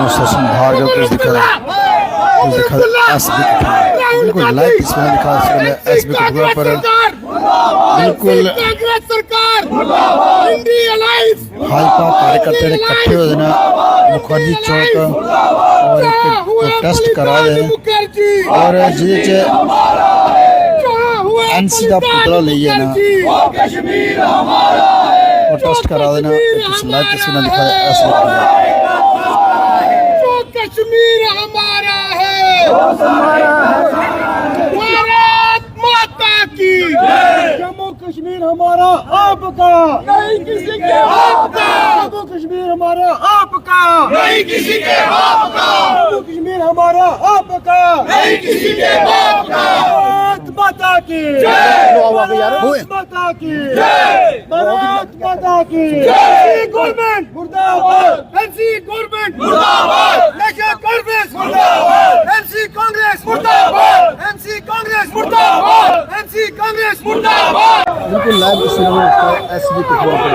Session Bhargava case दिखा SB बिल्कुल live इसमें दिखा एसबी कठुआ पर बिल्कुल भाजपा कार्यकर्ता इकट्ठे हो देना मुखर्जी चौक और प्रोटेस्ट करा रहे हैं और जी एनसी का पुतला लीए ना प्रोटेस्ट करा देना लाइव तस्वीरें दिखाया एसबी कश्मीर हमारा है, भारत माता की जम्मू कश्मीर हमारा आपका नहीं किसी के आपका, जम्मू कश्मीर हमारा आपका नहीं किसी के आपका, जम्मू कश्मीर हमारा आपका नहीं किसी के आपका, भारत माता की भारत माता की भारत माता की गवर्नमेंट मुर्दाबाद, एनसी गवर्नमेंट मुर्दाबाद, नेशनल कांग्रेस मुर्दाबाद, एनसी कांग्रेस मुर्दाबाद, एनसी कांग्रेस मुर्दाबाद, एनसी कांग्रेस मुर्दाबाद। बिल्कुल लाइव तस्वीरें में एसबी कठुआ पर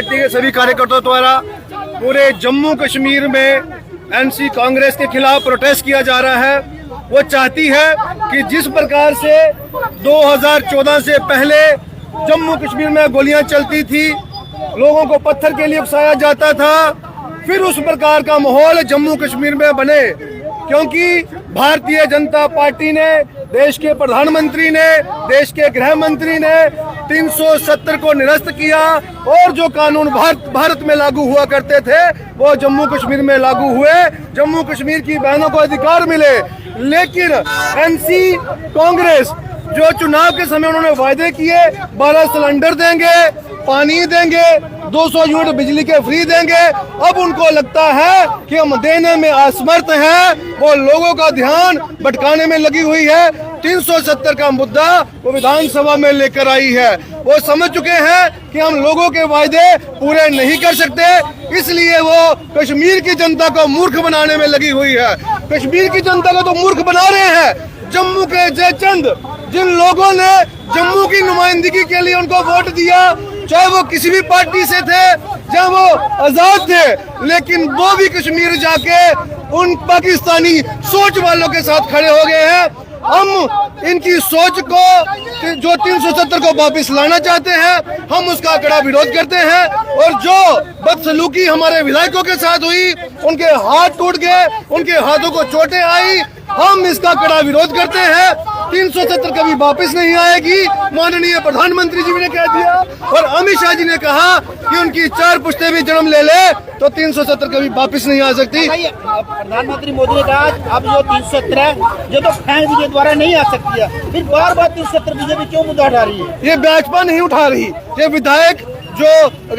के सभी कार्यकर्ताओं द्वारा पूरे जम्मू कश्मीर में एनसी कांग्रेस के खिलाफ प्रोटेस्ट किया जा रहा है। वो चाहती है कि जिस प्रकार से 2014 से पहले जम्मू कश्मीर में गोलियां चलती थी, लोगों को पत्थर के लिए उकसाया जाता था, फिर उस प्रकार का माहौल जम्मू कश्मीर में बने, क्योंकि भारतीय जनता पार्टी ने, देश के प्रधानमंत्री ने, देश के गृह मंत्री ने 370 को निरस्त किया और जो कानून भारत में लागू हुआ करते थे वो जम्मू कश्मीर में लागू हुए, जम्मू कश्मीर की बहनों को अधिकार मिले। लेकिन एनसी कांग्रेस जो चुनाव के समय उन्होंने वायदे किए 12 सिलेंडर देंगे, पानी देंगे, 200 यूनिट बिजली के फ्री देंगे, अब उनको लगता है कि हम देने में असमर्थ हैं, वो लोगों का ध्यान भटकाने में लगी हुई है। 370 का मुद्दा वो विधानसभा में लेकर आई है। वो समझ चुके हैं कि हम लोगों के वायदे पूरे नहीं कर सकते, इसलिए वो कश्मीर की जनता को मूर्ख बनाने में लगी हुई है। कश्मीर की जनता को तो मूर्ख बना रहे हैं जम्मू के जयचंद, जिन लोगों ने जम्मू की नुमाइंदगी के लिए उनको वोट दिया, चाहे वो किसी भी पार्टी से थे, चाहे वो आजाद थे, लेकिन वो भी कश्मीर जाके उन पाकिस्तानी सोच वालों के साथ खड़े हो गए हैं। हम इनकी सोच को जो 370 को वापस लाना चाहते हैं, हम उसका कड़ा विरोध करते हैं और जो बदसलूकी हमारे विधायकों के साथ हुई, उनके हाथ टूट गए, उनके हाथों को चोटें आई, हम इसका कड़ा विरोध करते हैं। 370 कभी वापस नहीं आएगी, माननीय प्रधानमंत्री जी ने कह दिया और अमित शाह जी ने कहा कि उनकी 4 पुश्तें भी जन्म ले ले तो 370 कभी वापस नहीं आ सकती। प्रधानमंत्री मोदी ने कहा अब जो 370 जो तो फेंक दीजिए, द्वारा नहीं आ सकती है, फिर बार बार 370 बीजेपी क्यों मुद्दा उठा रही है? ये भाजपा नहीं उठा रही, ये विधायक जो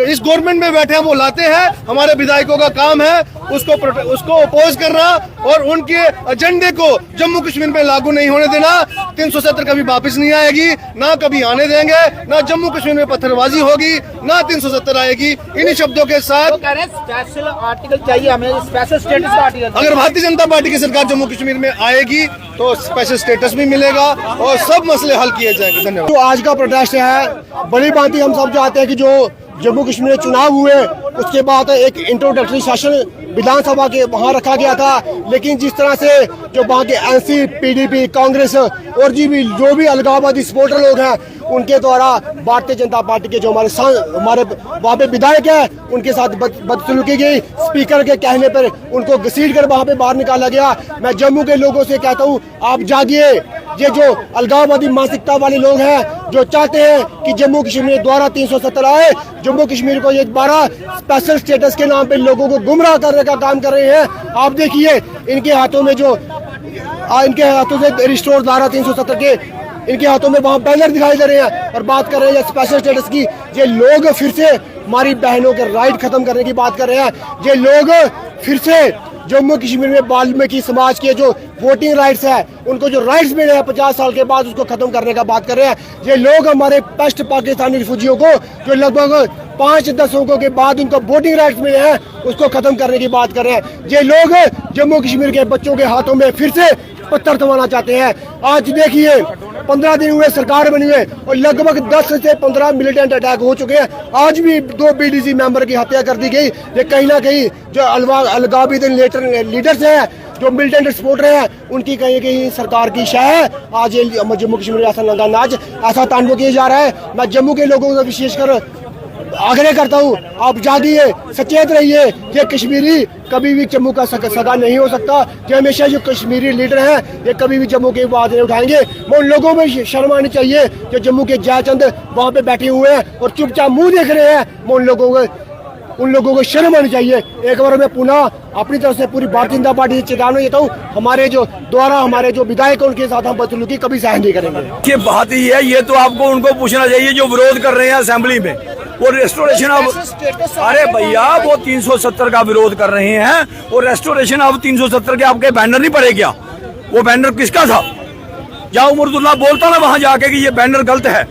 इस गवर्नमेंट में बैठे हैं वो लाते हैं। हमारे विधायकों का काम है उसको अपोज करना और उनके एजेंडे को जम्मू कश्मीर में लागू नहीं होने देना। 370 कभी वापस नहीं आएगी, ना कभी आने देंगे, ना जम्मू कश्मीर में पत्थरबाजी होगी, ना 370 आएगी। इन्हीं शब्दों के साथ तो कह रहे हैं स्पेशल आर्टिकल चाहिए हमें, स्पेशल स्टेटस का आर्टिकल। अगर भारतीय जनता पार्टी की सरकार जम्मू कश्मीर में आएगी तो स्पेशल स्टेटस भी मिलेगा और सब मसले हल किए जाएंगे। धन्यवाद। तो आज का प्रोटेस्ट है, बड़ी बात ही हम सब चाहते हैं कि जो जम्मू कश्मीर में चुनाव हुए उसके बाद एक इंट्रोडक्टरी सेशन विधानसभा के वहाँ रखा गया था, लेकिन जिस तरह से जो वहाँ के एनसी, पीडीपी, कांग्रेस और जो भी अलगाववादी सपोर्टर लोग हैं उनके द्वारा भारतीय जनता पार्टी के जो हमारे वहाँ पे विधायक है उनके साथ बदसलूकी गई। स्पीकर के कहने पर उनको घसीट कर वहाँ पे बाहर निकाला गया। मैं जम्मू के लोगों से कहता हूँ आप जागिए, ये जो अलगाववादी मानसिकता वाले लोग हैं जो चाहते हैं कि जम्मू कश्मीर द्वारा 370 आए, जम्मू कश्मीर को ये दोबारा स्पेशल स्टेटस के नाम पे लोगों को गुमराह करने का काम कर रहे हैं। आप देखिए इनके हाथों में इनके हाथों से रिस्टोर धारा 370 के इनके हाथों में वहाँ बैनर दिखाई दे रहे हैं और बात कर रहे हैं स्पेशल स्टेटस की। ये लोग फिर से हमारी बहनों के राइट खत्म करने की बात कर रहे हैं। ये लोग फिर से जम्मू कश्मीर में वाल्मीकि समाज के जो वोटिंग राइट्स है, उनको जो राइट्स मिले हैं 50 साल के बाद, उसको खत्म करने का बात कर रहे हैं। ये लोग हमारे वेस्ट पाकिस्तानी रिफ्यूजियों को जो लगभग 5 दशकों के बाद उनको वोटिंग राइट्स मिले हैं, उसको खत्म करने की बात कर रहे हैं। ये लोग जम्मू कश्मीर के बच्चों के हाथों में फिर से पत्थर थमाना चाहते हैं। आज देखिए 15 दिन हुए सरकार बनी हुई और लगभग 10 से 15 मिलिटेंट अटैक हो चुके हैं। आज भी 2 BDC मेंबर की हत्या कर दी गई। ये कहीं ना कहीं जो अलगावी लीडर्स हैं, जो मिलिटेंट सपोर्टर हैं, उनकी कहीं कहीं सरकार की शाह है। आज ये जम्मू कश्मीर में आज ऐसा तांडव किया जा रहा है। मैं जम्मू के लोगों को विशेषकर आग्रह करता हूँ, आप जागिए, सचेत रहिए कि कश्मीरी कभी भी जम्मू का सगा नहीं हो सकता। कि हमेशा जो कश्मीरी लीडर हैं, ये कभी भी जम्मू की बात नहीं उठाएंगे। मैं उन लोगों में शर्म आनी चाहिए जो जम्मू के जयचंद वहाँ पे बैठे हुए हैं और चुपचाप मुंह देख रहे हैं। मैं उन लोगों को शर्म आनी चाहिए। एक बार मैं पुनः अपनी तरफ से पूरी भारतीय जनता पार्टी से चेतावनी देता हूँ, हमारे जो विधायक हैं, उनके साथ हम बदसलूकी कभी सहन नहीं करेंगे। ये बात ही है, ये तो आपको उनको पूछना चाहिए जो विरोध कर रहे हैं असेंबली में। वो रेस्टोरेशन अब, अरे भैया वो 370 का विरोध कर रहे हैं और रेस्टोरेशन अब 370 के आपके बैनर नहीं पड़े क्या? वो बैनर किसका था? जहाँ उमरदुल्ला बोलता ना वहां जाके कि ये बैनर गलत है,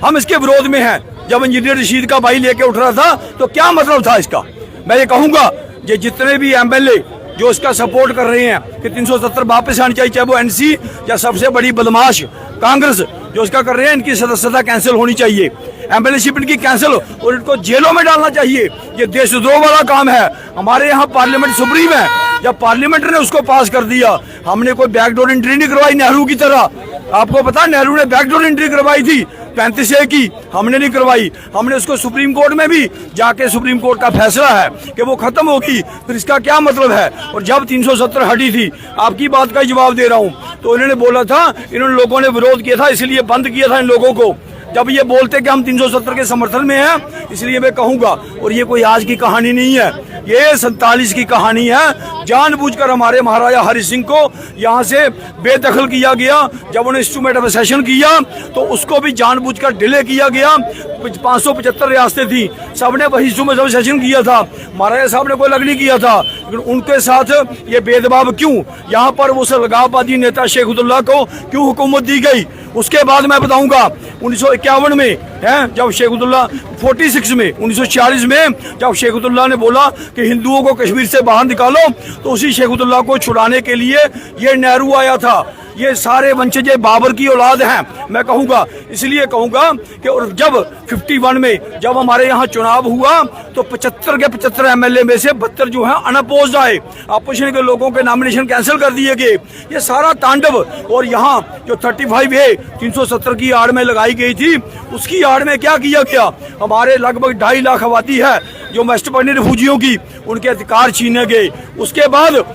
हम इसके विरोध में हैं। जब इंजीनियर रशीद का भाई लेके उठ रहा था तो क्या मतलब था इसका? मैं ये कहूंगा ये जितने भी MLA जो इसका सपोर्ट कर रहे हैं कि 370 वापस आनी चाहिए, चाहे वो NC या सबसे बड़ी बदमाश कांग्रेस जो इसका कर रहे हैं, इनकी सदस्यता कैंसिल होनी चाहिए, MLA-शिप इनकी कैंसिल और इनको जेलों में डालना चाहिए। ये देशद्रोह वाला काम है। हमारे यहाँ पार्लियामेंट सुप्रीम है, जब पार्लियामेंट ने उसको पास कर दिया, हमने कोई बैकडोर एंट्री नहीं करवाई नेहरू की तरह। आपको पता है नेहरू ने बैकडोर एंट्री करवाई थी 35A की, हमने नहीं करवाई। हमने उसको सुप्रीम कोर्ट में भी जाके, सुप्रीम कोर्ट का फैसला है कि वो खत्म होगी, फिर इसका क्या मतलब है? और जब 370 हटी थी, आपकी बात का जवाब दे रहा हूँ, तो इन्होंने बोला था, इन्होंने लोगों ने विरोध किया था इसलिए बंद किया था इन लोगों को। जब ये बोलते कि हम 370 के समर्थन में हैं, इसलिए मैं कहूंगा, और ये कोई आज की कहानी नहीं है, ये 47 की कहानी है। जानबूझकर हमारे महाराजा हरि सिंह को यहाँ से बेदखल किया गया। जब उन्होंने इंस्ट्रूमेंट ऑफ सेशन किया तो उसको भी जानबूझकर डिले किया गया। 575 रियासतें थी, सबने वही इंस्ट्रूमेंट ऑफ सेशन किया था, महाराजा साहब ने कोई अलग नहीं किया था। लेकिन उनके साथ ये भेदभाव क्यों? यहाँ पर उस अलगाववादी नेता शेख अब्दुल्ला को क्यों हुकूमत दी गई? उसके बाद मैं बताऊंगा 1951 में है, जब शेख अब्दुल्ला 46 में 1946 में जब शेख अब्दुल्ला ने बोला कि हिंदुओं को कश्मीर से बाहर निकालो, तो उसी शेख अब्दुल्ला को छुड़ाने के लिए ये नेहरू आया था। ये सारे वंशज बाबर की औलाद हैं, मैं कहूंगा। इसलिए कहूंगा कि और जब 51 में जब हमारे यहाँ चुनाव हुआ तो 75 के 75 MLA में से 72 जो है अनअपोज्ड आए। अपोजिशन के लोगों के नॉमिनेशन कैंसिल कर दिए गए। ये सारा तांडव, और यहाँ जो 35A 370 की आड़ में लगाई गई थी, उसकी आड़ में क्या किया गया? हमारे लगभग 2.5 लाख आबादी है जो वेस्ट पाकिस्तानी रिफ्यूजियों की, उनके अधिकार छीने गए। उसके बाद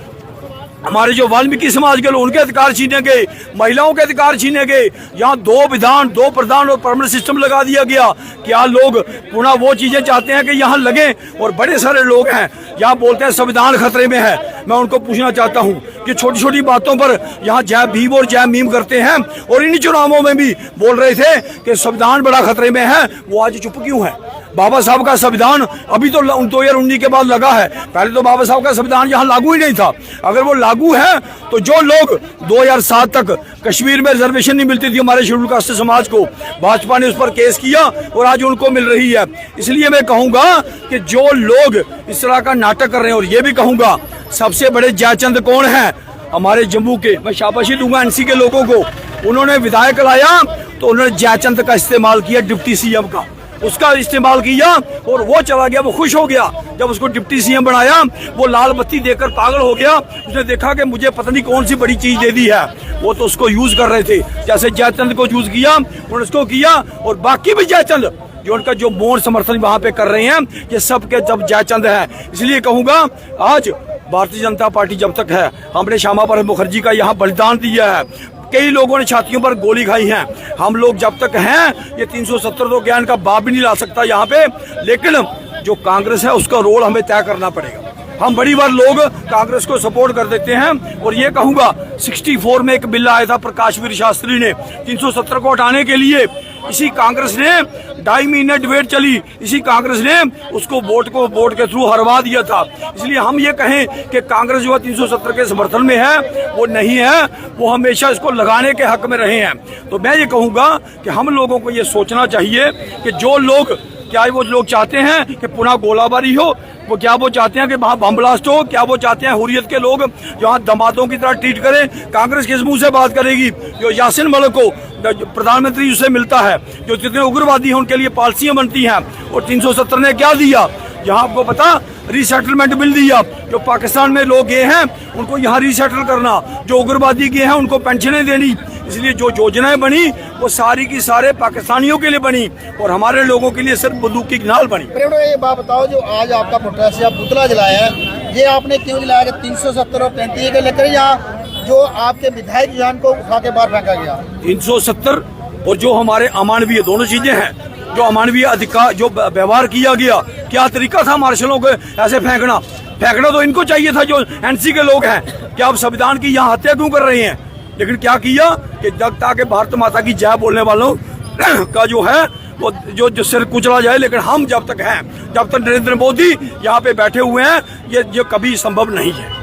हमारे जो वाल्मीकि समाज के लोग, उनके अधिकार छीने गए, महिलाओं के अधिकार छीने गए। यहाँ 2 विधान, 2 प्रधान और परमानेंट सिस्टम लगा दिया गया। क्या लोग पुनः वो चीजें चाहते हैं कि यहाँ लगे? और बड़े सारे लोग हैं यहाँ बोलते हैं संविधान खतरे में है। मैं उनको पूछना चाहता हूँ कि छोटी छोटी बातों पर यहाँ जय भीम और जय मीम करते हैं, और इन चुनावों में भी बोल रहे थे कि संविधान बड़ा खतरे में है, वो आज चुप क्यों है? बाबा साहब का संविधान अभी तो 2019 के बाद लगा है, पहले तो बाबा साहब का संविधान यहाँ लागू ही नहीं था। अगर वो लागू है तो जो लोग 2007 तक कश्मीर में रिजर्वेशन नहीं मिलती थी हमारे शेड्यूल कास्ट समाज को, भाजपा ने उस पर केस किया और आज उनको मिल रही है। इसलिए मैं कहूंगा कि जो लोग इस तरह का नाटक कर रहे हैं, और ये भी कहूंगा सबसे बड़े जयचंद कौन है हमारे जम्मू के, मैं शाबाशी दूंगा NC के लोगों को। उन्होंने विधायक लाया तो उन्होंने जयचंद का इस्तेमाल किया, डिप्टी CM का उसका इस्तेमाल किया, और वो चला गया, वो खुश हो गया जब उसको डिप्टी CM बनाया। वो लाल बत्ती देकर पागल हो गया, उसने देखा कि मुझे पता नहीं कौन सी बड़ी चीज दे दी है। वो तो उसको यूज कर रहे थे, जैसे जयचंद को यूज किया उन्होंने उसको किया, और बाकी भी जयचंद जो उनका जो मौन समर्थन वहां पे कर रहे हैं, ये सब के जब जयचंद है। इसलिए कहूंगा आज भारतीय जनता पार्टी जब तक है, हमने श्यामा प्रसाद मुखर्जी का यहाँ बलिदान दिया है, कई लोगों ने छातियों पर गोली खाई है, हम लोग जब तक हैं ये 370 तो ज्ञान का बाप भी नहीं ला सकता यहाँ पे। लेकिन जो कांग्रेस है उसका रोल हमें तय करना पड़ेगा। हम बड़ी बार लोग कांग्रेस को सपोर्ट कर देते हैं, और ये कहूंगा 64 में एक बिल आया था प्रकाश वीर शास्त्री ने 370 को हटाने के लिए, इसी कांग्रेस ने 2.5 महीने डिबेट चली, इसी कांग्रेस ने उसको वोट के थ्रू हरवा दिया था। इसलिए हम ये कहें कि कांग्रेस जो 370 के समर्थन में है वो नहीं है, वो हमेशा इसको लगाने के हक में रहे हैं। तो मैं ये कहूँगा कि हम लोगों को ये सोचना चाहिए कि जो लोग, क्या वो लोग चाहते हैं कि पुनः गोलाबारी हो, वो क्या वो चाहते हैं कि वहाँ बम ब्लास्ट हो, क्या वो चाहते हैं हुर्रियत के लोग यहाँ दमादों की तरह ट्रीट करें? कांग्रेस किस मुंह से बात करेगी? जो यासिन मलिक को प्रधानमंत्री उससे मिलता है, जो जितने उग्रवादी हैं उनके लिए पॉलिसियां बनती हैं, और 370 ने क्या दिया यहाँ आपको पता? रीसेटलमेंट बिल दिया। जो पाकिस्तान में लोग गए हैं उनको यहाँ रीसेटल करना, जो उग्रवादी गए हैं उनको पेंशनें देनी। इसलिए जो योजनाएं बनी वो सारी की सारे पाकिस्तानियों के लिए बनी और हमारे लोगों के लिए सिर्फ बंदूक की नाल बनी। ये बात बताओ, जो आज आपका प्रोटेस्ट या पुतला जलाया है, ये आपने क्यों जलाया? 370 और 35 के लेकर, या जो आपके विधायक जान को उठा के बाहर फेंका गया? 370 और जो हमारे अमानवीय दोनों चीजें हैं। जो अमानवीय अधिकार, जो व्यवहार किया गया, क्या तरीका था मार्शलों को ऐसे फेंकना तो इनको चाहिए था जो एनसी के लोग हैं। क्या आप संविधान की यहाँ हत्या क्यों कर रहे हैं? लेकिन क्या किया कि जब तक भारत माता की जय बोलने वालों का जो है वो जो सिर कुचला जाए। लेकिन हम जब तक हैं, जब तक नरेंद्र मोदी यहाँ पे बैठे हुए हैं, ये कभी संभव नहीं है।